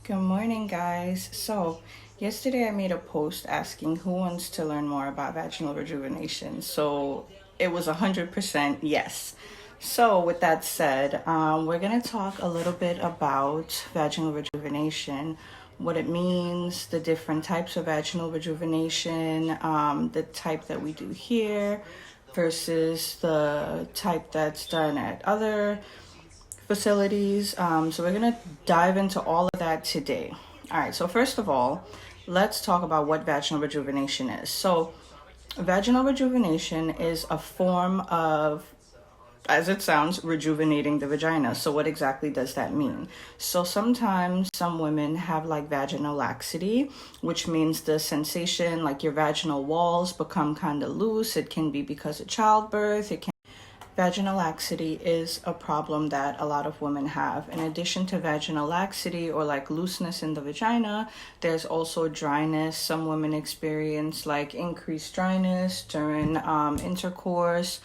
Good morning, guys. So, yesterday I made a post asking who wants to learn more about vaginal rejuvenation. So, it was 100% yes. So, with that said, we're going to talk a little bit about vaginal rejuvenation, what it means, the different types of vaginal rejuvenation, the type that we do here versus the type that's done at other facilities. So we're going to dive into all of that today. All right, so first of all, let's talk about what vaginal rejuvenation is. So, vaginal rejuvenation is a form of, as it sounds, rejuvenating the vagina. So, what exactly does that mean? So, sometimes some women have like vaginal laxity, which means the sensation like your vaginal walls become kind of loose. It can be because of childbirth, it can Vaginal laxity is a problem that a lot of women have. In addition to vaginal laxity or like looseness in the vagina, there's also dryness. Some women experience like increased dryness during intercourse,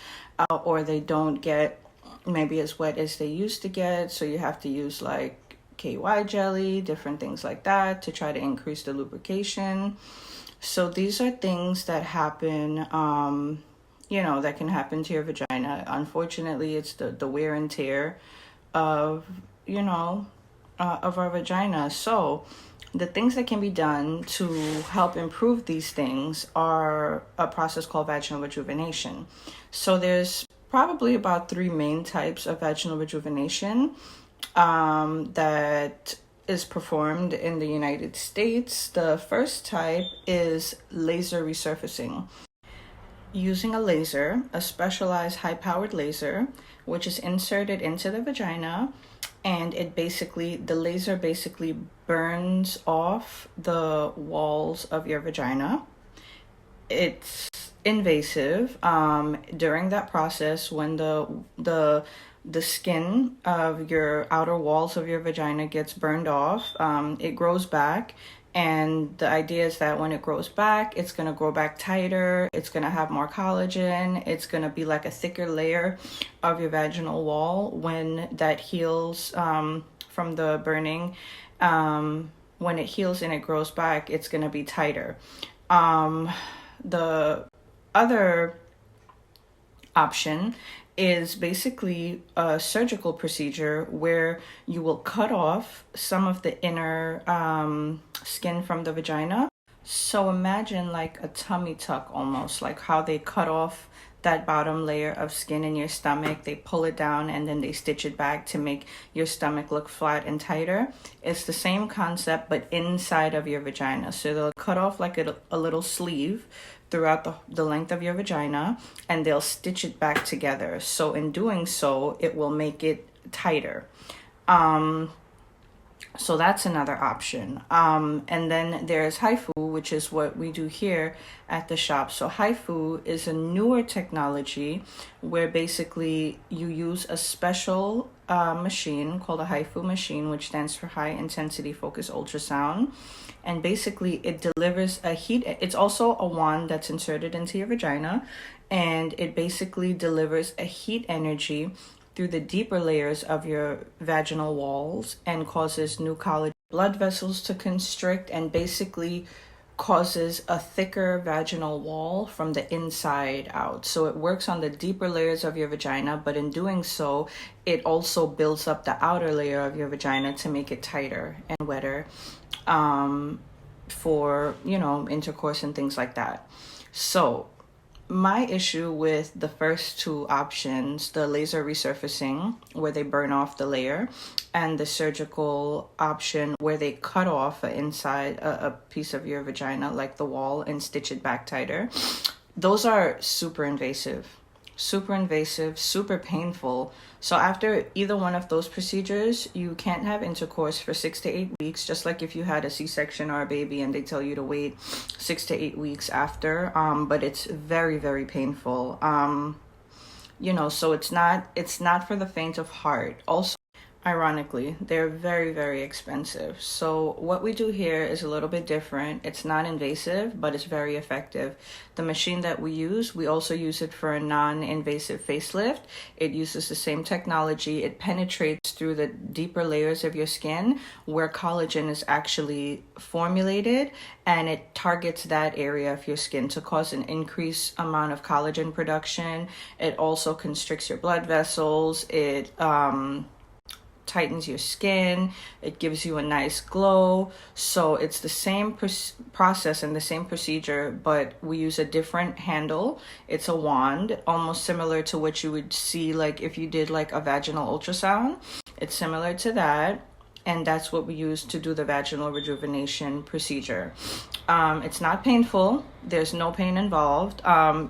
or they don't get maybe as wet as they used to get. So you have to use like KY jelly, different things like that to try to increase the lubrication. So these are things that happen. That can happen to your vagina. Unfortunately, it's the wear and tear of, of our vagina. So, the things that can be done to help improve these things are a process called vaginal rejuvenation. So, there's probably about three main types of vaginal rejuvenation that is performed in the United States. The first type is laser resurfacing. Using a laser, a specialized high-powered laser, which is inserted into the vagina, and the laser basically burns off the walls of your vagina. It's invasive. During that process, when the skin of your outer walls of your vagina gets burned off, it grows back. And the idea is that when it grows back, it's going to grow back tighter. It's going to have more collagen. It's going to be like a thicker layer of your vaginal wall when that heals from the burning. When it heals and it grows back, it's going to be tighter. The other option is basically a surgical procedure where you will cut off some of the inner skin from the vagina. So imagine like a tummy tuck almost, like how they cut off that bottom layer of skin in your stomach. They pull it down and then they stitch it back to make your stomach look flat and tighter. It's the same concept, but inside of your vagina. So they'll cut off like a little sleeve throughout the length of your vagina, and they'll stitch it back together. So in doing so, it will make it tighter. So that's another option. And then there's HIFU, which is what we do here at the shop. So HIFU is a newer technology where basically you use a special machine called a HIFU machine, which stands for high intensity focused ultrasound. And basically it delivers a heat. It's also a wand that's inserted into your vagina, and it basically delivers a heat energy through the deeper layers of your vaginal walls and causes new collagen blood vessels to constrict, and basically causes a thicker vaginal wall from the inside out. So it works on the deeper layers of your vagina, but in doing so, it also builds up the outer layer of your vagina to make it tighter and wetter for, intercourse and things like that. So my issue with the first two options, the laser resurfacing, where they burn off the layer, and the surgical option, where they cut off a piece of your vagina, like the wall, and stitch it back tighter, those are super invasive, super painful. So after either one of those procedures, you can't have intercourse for 6 to 8 weeks, just like if you had a C-section or a baby and they tell you to wait 6 to 8 weeks after. But it's very, very painful. So it's not for the faint of heart. Also, Ironically, they're very, very expensive. So what we do here is a little bit different. It's not invasive, but it's very effective. The machine that we use, we also use it for a non-invasive facelift. It uses the same technology. It penetrates through the deeper layers of your skin where collagen is actually formulated, and it targets that area of your skin to cause an increased amount of collagen production. It also constricts your blood vessels. It tightens your skin. It gives you a nice glow. So it's the same process and the same procedure, but we use a different handle. It's a wand, almost similar to what you would see like if you did like a vaginal ultrasound. It's similar to that, and that's what we use to do the vaginal rejuvenation procedure. It's not painful. There's no pain involved.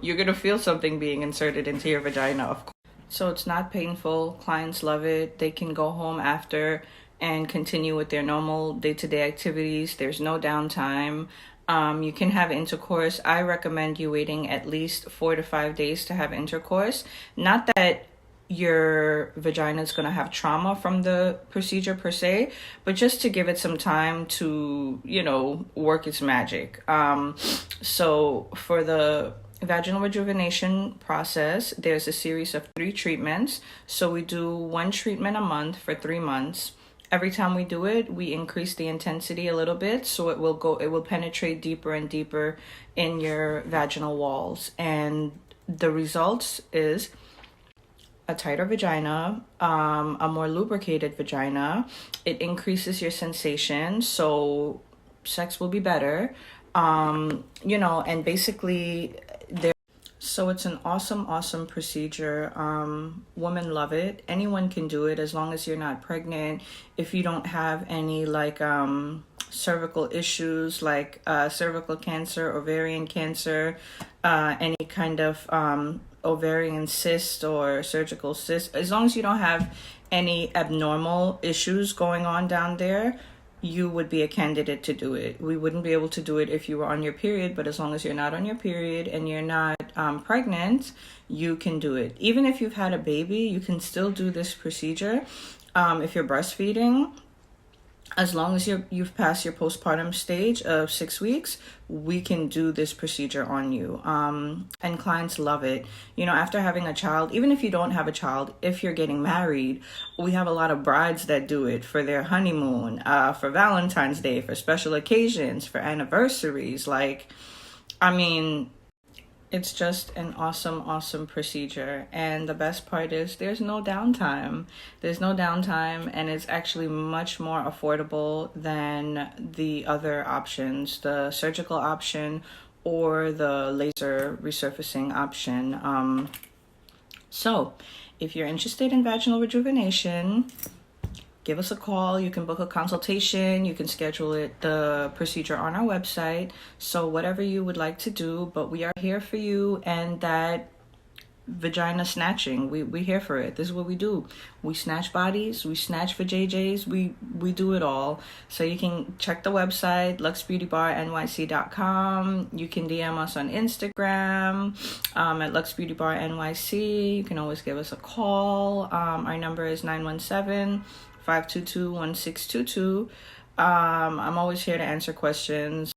You're gonna feel something being inserted into your vagina, of course. So it's not painful. Clients love it. They can go home after and continue with their normal day-to-day activities. There's no downtime. You can have intercourse. I recommend you waiting at least 4 to 5 days to have intercourse. Not that your vagina is going to have trauma from the procedure per se, but just to give it some time to, work its magic. So for the vaginal rejuvenation process, there's a series of 3 treatments. So we do 1 treatment a month for 3 months. Every time we do it, we increase the intensity a little bit, so it will penetrate deeper and deeper in your vaginal walls. And the results is a tighter vagina, a more lubricated vagina. It increases your sensation, so sex will be better. And basically so it's an awesome procedure. Women love it. Anyone can do it as long as you're not pregnant. If you don't have any cervical issues like cervical cancer, ovarian cancer, any kind of ovarian cyst or surgical cyst, as long as you don't have any abnormal issues going on down there, you would be a candidate to do it. We wouldn't be able to do it if you were on your period, but as long as you're not on your period and you're not pregnant, you can do it. Even if you've had a baby, you can still do this procedure. If you're breastfeeding, as long as you've passed your postpartum stage of 6 weeks, we can do this procedure on you. And clients love it. After having a child, even if you don't have a child, if you're getting married, we have a lot of brides that do it for their honeymoon, for Valentine's Day, for special occasions, for anniversaries. It's just an awesome procedure. And the best part is there's no downtime. And it's actually much more affordable than the other options, the surgical option or the laser resurfacing option. So if you're interested in vaginal rejuvenation, give us a call. You can book a consultation. You can schedule the procedure on our website. So whatever you would like to do, but we are here for you. And that vagina snatching, we're here for it. This is what we do. We snatch bodies. We snatch vajayjays. We do it all. So you can check the website, luxbeautybarnyc.com. You can DM us on Instagram at luxbeautybarnyc. You can always give us a call. Our number is 917-522-1622. I'm always here to answer questions.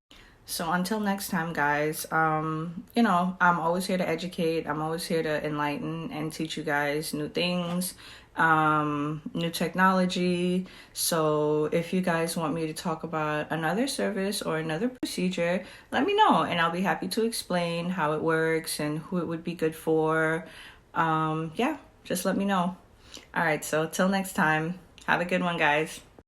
So until next time, guys, I'm always here to educate. I'm always here to enlighten and teach you guys new things, new technology. So if you guys want me to talk about another service or another procedure, let me know, and I'll be happy to explain how it works and who it would be good for. Just let me know. All right, so till next time, have a good one, guys.